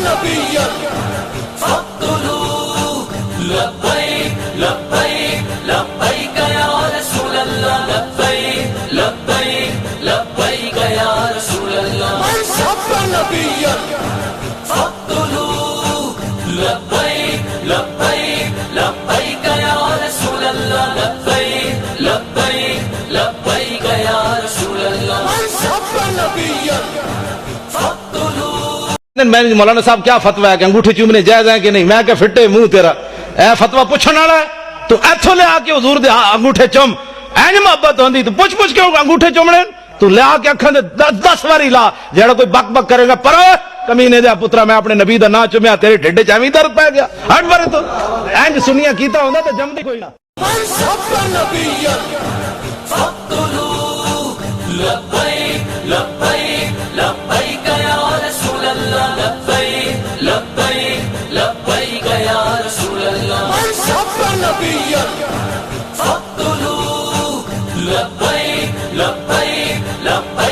نبيا فاقتلوا لبيك لبيك لبيك يا رسول الله لبيك لبيك لبيك يا رسول الله من سب نبيا فاقتلوا لبيك لبيك لبيك يا رسول الله لبيك لبيك لبيك يا رسول الله من سب نبيا فاقتلوا. میں مولانا صاحب کیا فتویٰ ہے کہ انگوٹھے چومنے جائز ہیں کہ نہیں؟ میں کہ فٹے منہ تیرا اے فتویٰ پوچھنے والا ہے تو ایتھوں لے آ کے حضور دے انگوٹھے چوم این محبت ہوندی تو پوچھ پوچھ کے انگوٹھے چومنے تو لے آ کے اکھاں دے 10 واری لا جیڑا کوئی بک بک کرے گا پر کمینے دے پترا میں اپنے نبی دا نا چومیا تیرے ڈھڈ چ ایویں درد پے گیا ہٹ مرے تو اینج سنیا کیتا ہوندا تے جمدی کوئی نہ. من سب نبيا فاقتلوا لبيك لبيك لبيك يا رسول الله لبيك لبيك لبيك يا رسول الله من سب نبيا فاقتلوا لبيك لبيك لبيك